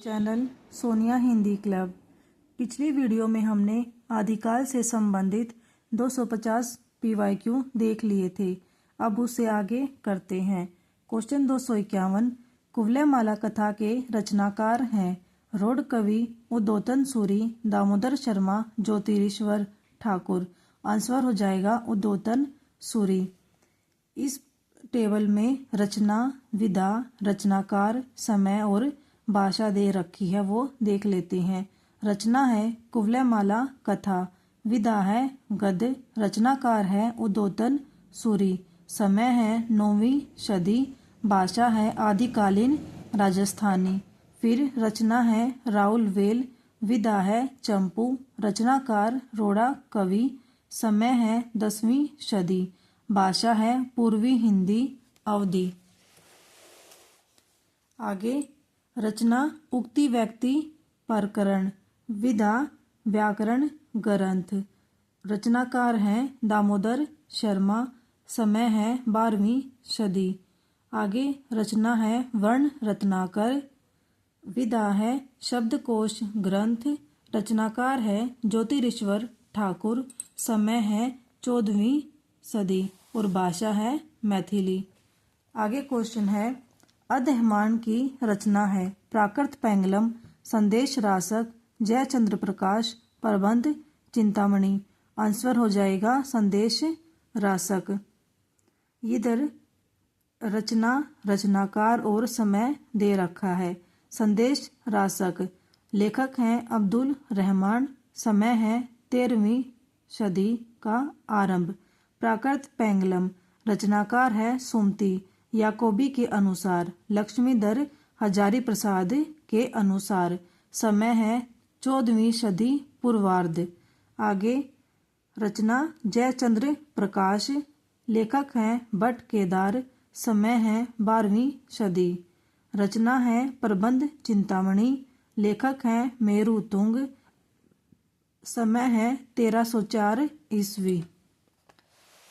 Channel Sonia Hindi club. पिछली video में हमने आदिकाल से संबंधित 250 PYQ देख लिए थे। अब उससे आगे करते हैं। क्वेश्चन 251। कुवलयमाला कथा के रचनाकार हैं रोड कवि उद्योतन सूरी, दामोदर शर्मा, ज्योतिरीश्वर ठाकुर। आंसर हो जाएगा उद्योतन सूरी। इस टेबल में रचना, विधा, रचनाकार, समय और भाषा दे रखी है, वो देख लेते हैं। रचना है कुवलयमाला कथा, विधा है गद्य, रचनाकार है उद्योतन सूरी, समय है 9वीं सदी, भाषा है आदिकालीन राजस्थानी। फिर रचना है राउल वेल, विधा है चंपू, रचनाकार रोड़ा कवि, समय है 10वीं सदी, भाषा है पूर्वी हिंदी अवधि। आगे रचना उक्ति व्यक्ति प्रकरण, विधा व्याकरण ग्रंथ, रचनाकार हैं दामोदर शर्मा, समय है 12वीं सदी। आगे रचना है वर्ण रत्नाकर, विधा है शब्दकोश ग्रंथ, रचनाकार है ज्योतिरीश्वर ठाकुर, समय है 14वीं सदी और भाषा है मैथिली। आगे क्वेश्चन है अध्ययमान की रचना है प्राकृत पैंगलम, संदेश रासक, जयचंद्र प्रकाश, प्रबंध चिंतामणि। आंसर हो जाएगा संदेश रासक। इधर रचना, रचनाकार और समय दे रखा है। संदेश रासक लेखक हैं अब्दुल रहमान, समय है 13वीं सदी का आरंभ। प्राकृत पैंगलम रचनाकार है सुमति याकोबी के अनुसार, लक्ष्मीधर हजारी प्रसाद के अनुसार, समय है 14वीं सदी पूर्वार्ध। आगे रचना जयचंद्र प्रकाश, लेखक हैं भट्ट केदार, समय है 12वीं सदी, रचना है प्रबंध चिंतामणि, लेखक हैं मेरू तुंग, समय है 1304 ईस्वी।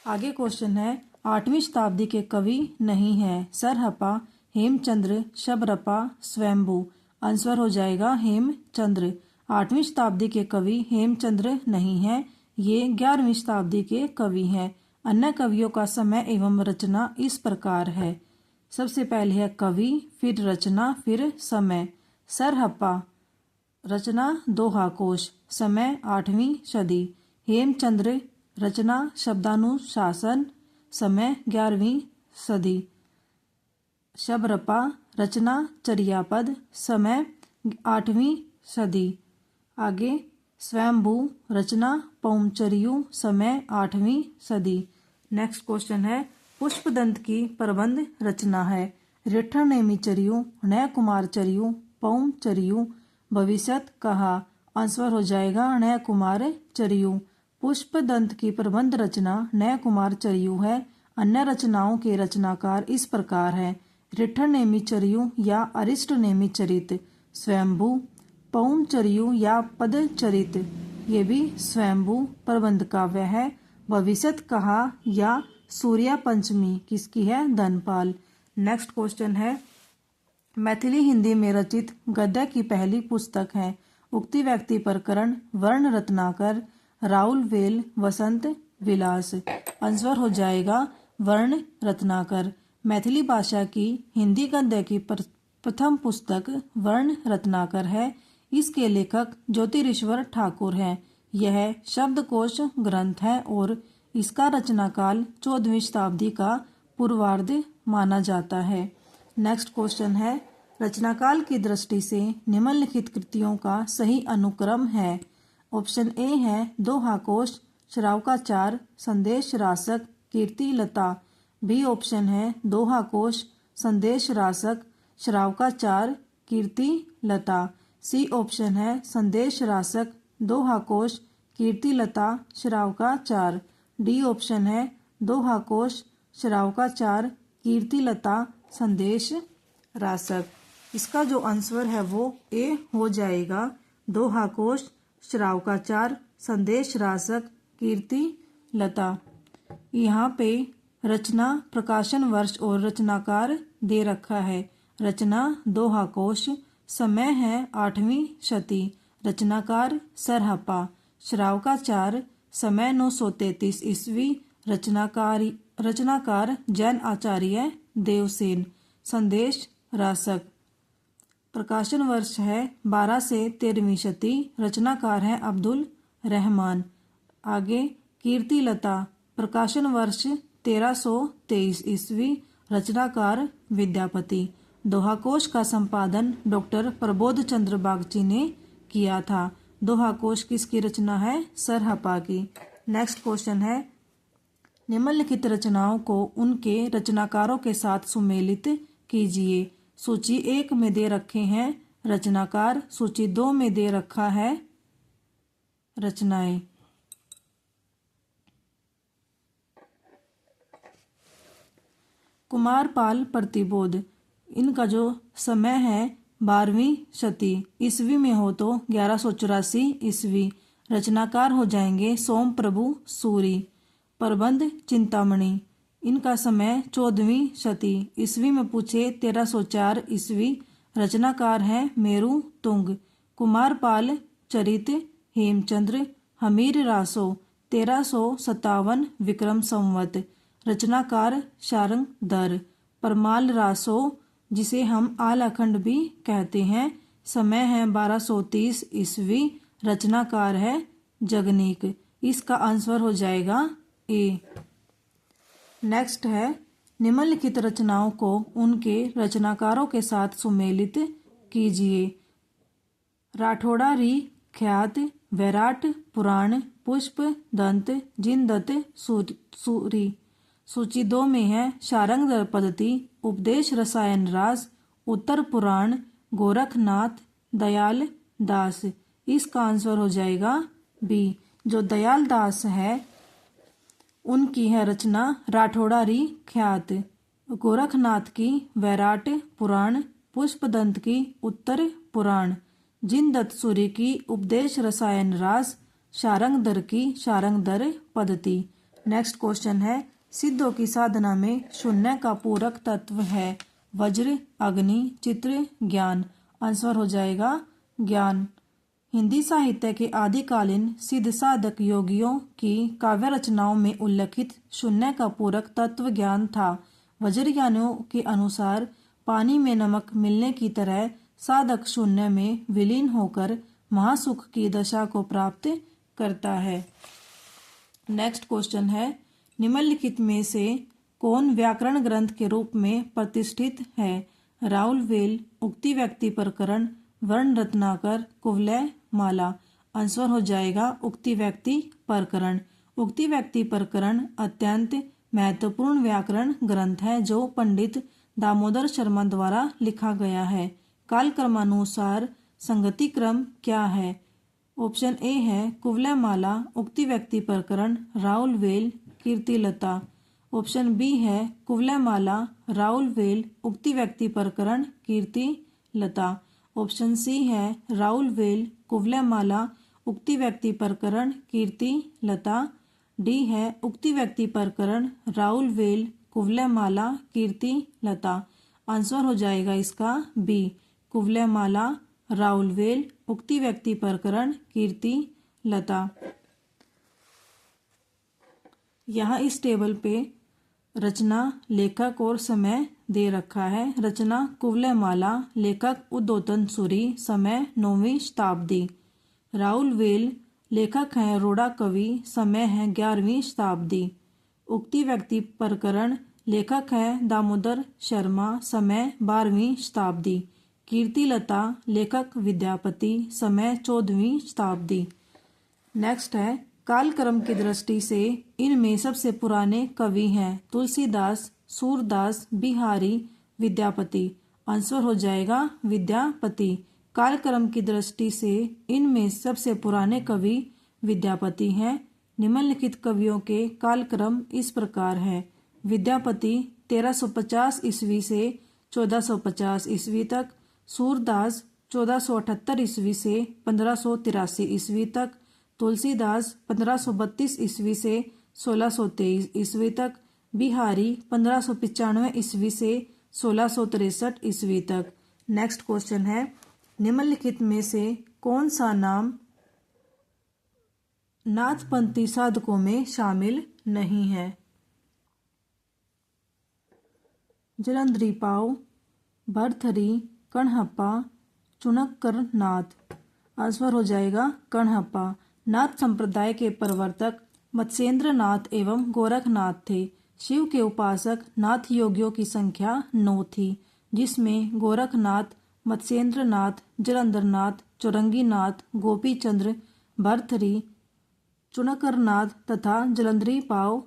आगे क्वेश्चन है 8वीं शताब्दी के कवि नहीं है सरहपा, हेमचंद्र, शबरपा, स्वयंभू। आंसर हो जाएगा हेमचंद्र। 8वीं शताब्दी के कवि हेमचंद्र नहीं है, ये 11वीं शताब्दी के कवि हैं। अन्य कवियों का समय एवं रचना इस प्रकार है। सबसे पहले है कवि, फिर रचना, फिर समय। सरहपा रचना दोहाकोश, समय 8वीं सदी। हेमचंद्र रचना शब्दानुशासन, समय 11वीं सदी। शबरपा रचना चर्यापद, समय 8वीं सदी। आगे स्वयंभू रचना पौमचरियु, समय 8वीं सदी। नेक्स्ट क्वेश्चन है पुष्पदंत की प्रबंध रचना है रिठण नेमिचरियु, नय कुमार चरियु, पौमचरियु, भविष्यत कहा। आंसर हो जाएगा नय कुमार चरियु। पुष्पदंत की प्रबंध रचना नय कुमार चरियु है। अन्य रचनाओं के रचनाकार इस प्रकार हैं रिठण नेमिचरियु या अरिष्ट नेमिचरित, स्वयंभू, पौमचरियु या पदचरित, ये भी स्वयंभू प्रबंध काव्य है। भविष्यत कहा या सूर्या पंचमी किसकी है, धनपाल। नेक्स्ट क्वेश्चन है मैथिली हिंदी में रचित गद्य की पहली पुस्तक है उक्ति व्यक्ति प्रकरण, वर्ण रत्नाकर, राउल वेल, वसंत विलास। आंसर हो जाएगा वर्ण रत्नाकर। मैथिली भाषा की हिंदी गद्य की प्रथम पुस्तक वर्ण रत्नाकर है। इसके लेखक ज्योतिरीश्वर ठाकुर हैं। यह शब्दकोश ग्रंथ है और इसका रचनाकाल 14वीं शताब्दी का पूर्वार्ध माना जाता है। नेक्स्ट क्वेश्चन है रचनाकाल की दृष्टि से निम्नलिखित कृतियों का सही अनुक्रम है। ऑप्शन ए है दोहाकोश, श्रावकाचार, संदेश रासक, कीर्ति लता। बी ऑप्शन है दोहाकोश, संदेश रासक, श्रावकाचार, कीर्ति लता। सी ऑप्शन है संदेश रासक, दोहाकोश, कीर्ति लता, श्रावकाचार। डी ऑप्शन है दोहाकोश, श्रावकाचार, कीर्ति लता, संदेश रासक। इसका जो आंसर है वो ए हो जाएगा दोहाकोश, श्रावकाचार, संदेश रासक, कीर्ति लता। यहाँ पे रचना, प्रकाशन वर्ष और रचनाकार दे रखा है। रचना दोहाकोश, समय है 8वीं शती। रचनाकार सरहप्पा। श्रावकाचार। समय 933 ईस्वी। रचनाकार जैन आचार्य देवसेन। संदेश रासक। प्रकाशन वर्ष है 12 से 13वीं शती। रचनाकार है अब्दुल रहमान। आगे कीर्ति लता। प्रकाशन वर्ष 1323 ईस्वी। रचनाकार विद्यापति। दोहाकोश का संपादन डॉक्टर प्रबोध चंद्र बागची ने किया था। दोहाकोश किसकी रचना है? सरहप्पा की। नेक्स्ट क्वेश्चन है, निम्नलिखित रचनाओं को उनके रचनाकारों के साथ सुमेलित कीजिए। सूची 1 में दे रखे हैं रचनाकार, सूची 2 में दे रखा है रचनाएं। कुमारपाल प्रतिबोध। इनका जो समय है 12वीं शती। ईस्वी में हो तो 1184 ईस्वी। रचनाकार हो जाएंगे सोम प्रभु सूरी। प्रबंध चिंतामणि। इनका समय 14वीं शती। ईस्वी में पूछे 1304 ईस्वी। रचनाकार है मेरू तुंग। कुमारपाल चरित हेमचंद्र। हमीर रासो 1357 विक्रम संवत। रचनाकार शारंग दर। परमाल रासो जिसे हम आल अखंड भी कहते हैं। समय है 1230 ईस्वी। रचनाकार है जगनीक। इसका आंसर हो जाएगा ए। नेक्स्ट है, निम्नलिखित रचनाओं को उनके रचनाकारों के साथ सुमेलित कीजिए। राठौड़ारी ख्यात। वैराट पुराण। पुष्प दंत। जिनदत्त सूरी। सूची 2 में है शारंग दर पद्धति। उपदेश रसायन रास। उत्तर पुराण। गोरखनाथ। दयाल दास। इसका आंसर हो जाएगा बी। जो दयाल दास है उनकी है रचना राठौड़ारी ख्यात। गोरखनाथ की वैराट पुराण। पुष्पदंत की उत्तर पुराण। जिनदत्त सूरी की उपदेश रसायन रास। शारंग दर की शारंग दर पद्धति। नेक्स्ट क्वेश्चन है, सिद्धों की साधना में शून्य का पूरक तत्व है वज्र, अग्नि, चित्र, ज्ञान। आंसर हो जाएगा ज्ञान। हिंदी साहित्य के आदिकालीन सिद्ध साधक योगियों की काव्य रचनाओं में उल्लिखित शून्य का पूरक तत्व ज्ञान था। वज्रज्ञानियों के अनुसार पानी में नमक मिलने की तरह साधक शून्य में विलीन होकर महासुख की दशा को प्राप्त करता है। नेक्स्ट क्वेश्चन है, निम्नलिखित में से कौन व्याकरण ग्रंथ के रूप में प्रतिष्ठित है? राउल वेल, उक्ति व्यक्ति प्रकरण, वर्ण रत्नाकर, कुवलय माला। आंसर हो जाएगा उक्ति व्यक्ति प्रकरण। उक्ति व्यक्ति प्रकरण अत्यंत महत्वपूर्ण व्याकरण ग्रंथ है जो पंडित दामोदर शर्मा द्वारा लिखा गया है। काल क्रमानुसार संगति क्रम क्या है? ऑप्शन ए है कुवलय माला, उक्ति व्यक्ति प्रकरण, राउल वेल, कीर्तिलता। ऑप्शन बी है कुवलय माला, राउल वेल, उक्ति व्यक्ति प्रकरण, कीर्तिलता। ऑप्शन सी है राउल वेल, कुवलय माला, उक्ति व्यक्ति प्रकरण, कीर्तिलता। डी है उक्ति व्यक्ति प्रकरण, राउल वेल, कुवलय माला, कीर्तिलता। आंसर हो जाएगा इसका बी, कुवलय माला, राउल वेल, उक्ति व्यक्ति प्रकरण, कीर्तिलता। यहाँ इस टेबल पे रचना, लेखक और समय दे रखा है। रचना कुवलय माला, लेखक उद्योतन सूरी, समय 9वीं शताब्दी। राउल वेल लेखक हैं रोड़ा कवि, समय है 11वीं शताब्दी। उक्ति व्यक्ति प्रकरण लेखक है दामोदर शर्मा, समय 12वीं शताब्दी। कीर्तिलता लेखक विद्यापति, समय 14वीं शताब्दी। नेक्स्ट है, कालक्रम की दृष्टि से इनमें सबसे पुराने कवि हैं तुलसीदास, सूरदास, बिहारी, विद्यापति। आंसर हो जाएगा विद्यापति। कालक्रम की दृष्टि से इनमें सबसे पुराने कवि विद्यापति हैं। निम्नलिखित कवियों के कालक्रम इस प्रकार है। विद्यापति 1350 ईस्वी से 1450 ईस्वी तक। सूरदास 1478 ईस्वी से 1583 ईस्वी तक। तुलसीदास 1532 ईस्वी से 1623 ईस्वी तक। बिहारी 1595 ईस्वी से 1663 ईस्वी तक। नेक्स्ट क्वेश्चन है, निम्नलिखित में से कौन सा नाम नाथपंथी साधकों में शामिल नहीं है? जलंधरी पाव, भरथरी, कणहप्पा, चुनक्कर नाथ। आंसर हो जाएगा कणहप्पा। नाथ संप्रदाय के प्रवर्तक मत्स्येंद्र नाथ एवं गोरखनाथ थे। शिव के उपासक नाथ योगियों की संख्या 9 थी, जिसमें गोरखनाथ, मत्स्येंद्र नाथ, जलंधर नाथ, चौरंगी नाथ, गोपी चंद्र, भरथरी, चुनकर नाथ तथा जलंधरी पाव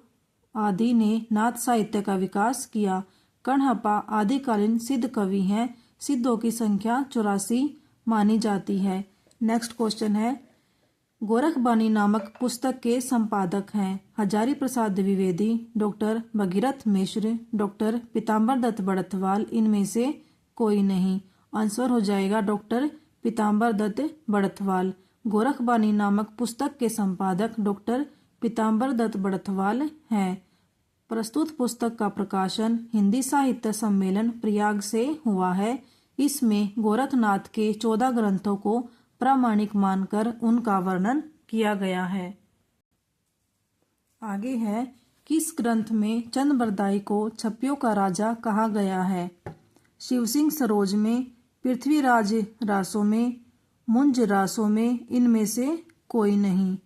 आदि ने नाथ साहित्य का विकास किया। कणहप्पा आदिकालीन सिद्ध कवि हैं। सिद्धों की संख्या 84 मानी जाती है। नेक्स्ट क्वेश्चन है, गोरखबानी नामक पुस्तक के संपादक हैं हजारी प्रसाद द्विवेदी, डॉक्टर भगीरथ मिश्र, डॉक्टर पीताम्बर दत्त बड़थवाल, इनमें से कोई नहीं। आंसर हो जाएगा डॉक्टर पीताम्बर दत्त बड़थवाल। गोरखबानी नामक पुस्तक के संपादक डॉक्टर पीताम्बर दत्त बड़थवाल हैं। प्रस्तुत पुस्तक का प्रकाशन हिंदी साहित्य सम्मेलन प्रयाग से हुआ है। इसमें गोरखनाथ के 14 ग्रंथों को प्रामाणिक मानकर उनका वर्णन किया गया है। आगे है, किस ग्रंथ में चंद्रबरदाई को छप्पियों का राजा कहा गया है? शिवसिंह सरोज में, पृथ्वीराज रासों में, मुंज रासों में, इनमें से कोई नहीं।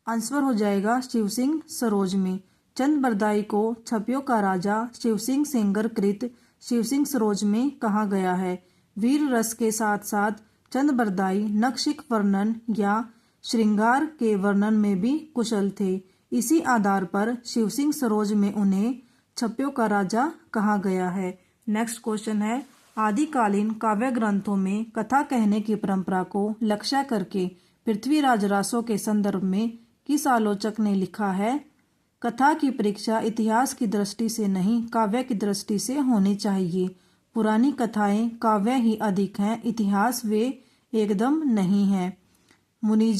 आंसर हो जाएगा शिवसिंह सरोज में। चंद्रबरदाई को छप्पियों का राजा शिवसिंह सेंगर कृत शिवसिंह सरोज में कहा गया है। वीर रस के साथ साथ चंद्रबरदाई नक्शिक वर्णन या श्रृंगार के वर्णन में भी कुशल थे। इसी आधार पर शिवसिंह सरोज में उन्हें छप्पियों का राजा कहा गया है। नेक्स्ट क्वेश्चन है, आदिकालीन काव्य ग्रंथों में कथा कहने की परंपरा को लक्ष्य करके पृथ्वीराज रासों के संदर्भ में किस आलोचक ने लिखा है? कथा की परीक्षा इतिहास की दृष्टि से नहीं, काव्य की दृष्टि से होनी चाहिए। पुरानी कथाएं काव्य ही अधिक हैं, इतिहास वे एकदम नहीं है। मुनि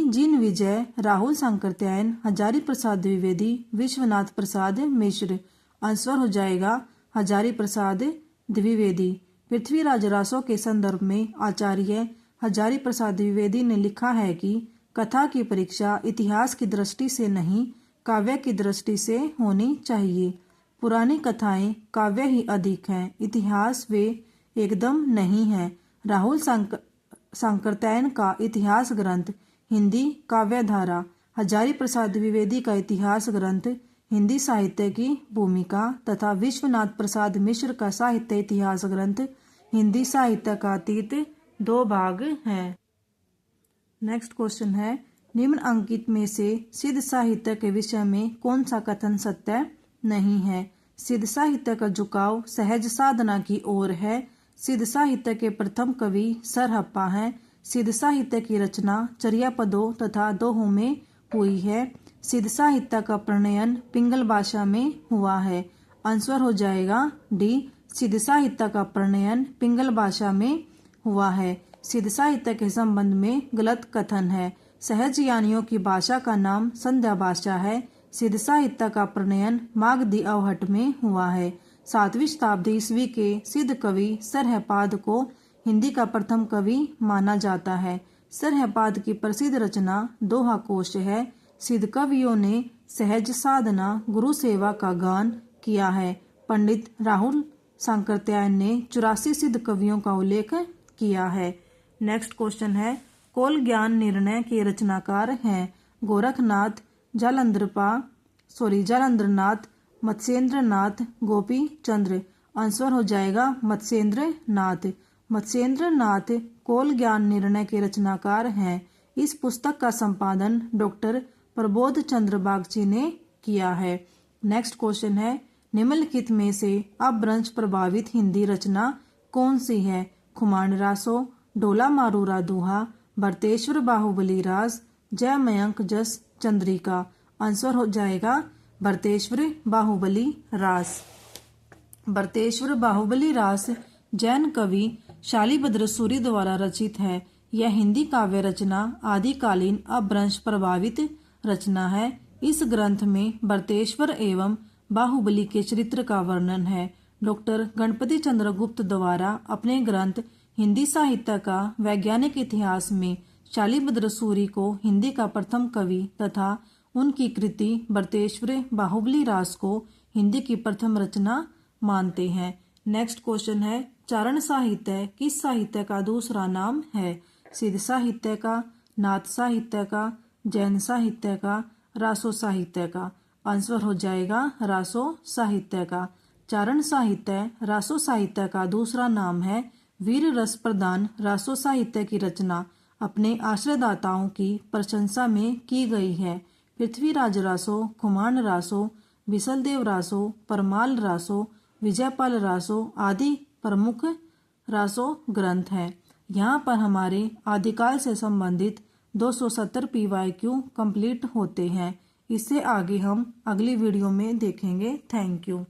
जिन विजय, राहुल सांकृत्यायन, हजारी प्रसाद द्विवेदी, विश्वनाथ प्रसाद मिश्र। आंसर हो जाएगा हजारी प्रसाद द्विवेदी। पृथ्वीराज रासों के संदर्भ में आचार्य हजारी प्रसाद द्विवेदी ने लिखा है कि कथा की परीक्षा इतिहास की दृष्टि से नहीं, काव्य की दृष्टि से होनी चाहिए। पुरानी कथाएं काव्य ही अधिक हैं, इतिहास वे एकदम नहीं है। राहुल सांकृत्यायन का इतिहास ग्रंथ हिंदी काव्यधारा, हजारी प्रसाद द्विवेदी का इतिहास ग्रंथ हिंदी साहित्य की भूमिका तथा विश्वनाथ प्रसाद मिश्र का साहित्य इतिहास ग्रंथ हिंदी साहित्य का अतीत 2 भाग हैं। नेक्स्ट क्वेश्चन है, निम्न अंकित में से सिद्ध साहित्य के विषय में कौन सा कथन सत्य नहीं है? सिद्ध साहित्य का झुकाव सहज साधना की ओर है। सिद्ध साहित्य के प्रथम कवि सरहप्पा हैं। सिद्ध साहित्य की रचना चर्या पदों तथा दोहों में हुई है। सिद्ध साहित्य का प्रणयन पिंगल भाषा में हुआ है। आंसर हो जाएगा डी, सिद्ध साहित्य का प्रणयन पिंगल भाषा में हुआ है। सिद्ध साहित्य के संबंध में गलत कथन है। सहज यानियों की भाषा का नाम संध्या भाषा है। सिद्ध साहित्य का प्रणयन मागधी अवहट में हुआ है। 7वीं शताब्दी ईस्वी के सिद्ध कवि सरहपाद को हिंदी का प्रथम कवि माना जाता है। सरहपाद की प्रसिद्ध रचना दोहा कोश है। सिद्ध कवियों ने सहज साधना, गुरु सेवा का गान किया है। पंडित राहुल सांकृत्यायन ने 84 सिद्ध कवियों का उल्लेख किया है। नेक्स्ट क्वेश्चन है, कौल ज्ञान निर्णय के रचनाकार हैं गोरखनाथ, जालंधरनाथ, मत्स्येंद्रनाथ, गोपी चंद्र। आंसर हो जाएगा मत्स्येंद्रनाथ। मत्स्येंद्रनाथ कौल ज्ञान निर्णय के रचनाकार हैं। इस पुस्तक का संपादन डॉक्टर प्रबोध चंद्र बागची ने किया है। नेक्स्ट क्वेश्चन है, निम्नलिखित में से अपभ्रंश प्रभावित हिंदी रचना कौन सी है? खुमाण रासो, ढोला मारूरा दुहा, भरतेश्वर बाहुबली रास, जय मयंक जस चंद्रिका। आंसर हो जाएगा भरतेश्वर बाहुबली रास। भरतेश्वर बाहुबली रास जैन कवि शालिभद्र सूरी द्वारा रचित है। यह हिंदी काव्य रचना आदिकालीन अपभ्रंश प्रभावित रचना है। इस ग्रंथ में भरतेश्वर एवं बाहुबली के चरित्र का वर्णन है। डॉक्टर गणपति चंद्र गुप्त द्वारा अपने ग्रंथ हिंदी साहित्य का वैज्ञानिक इतिहास में शालिभद्र सूरी को हिंदी का प्रथम कवि तथा उनकी कृति बरतेश्वर बाहुबली रास को हिंदी की प्रथम रचना मानते हैं। नेक्स्ट क्वेश्चन है, चारण साहित्य किस साहित्य का दूसरा नाम है? सिद्ध साहित्य का, नाथ साहित्य का, जैन साहित्य का, रासो साहित्य का। आंसर हो जाएगा रासो साहित्य का। चारण साहित्य रासो साहित्य का दूसरा नाम है। वीर रस प्रदान रासो साहित्य की रचना अपने आश्रयदाताओं की प्रशंसा में की गई है। पृथ्वीराज रासो, खुमान रासो, विसलदेव रासो, परमाल रासो, विजयपाल रासो आदि प्रमुख रासो ग्रंथ हैं। यहाँ पर हमारे आदिकाल से संबंधित 270 PYQ कंप्लीट होते हैं। इससे आगे हम अगली वीडियो में देखेंगे। Thank you.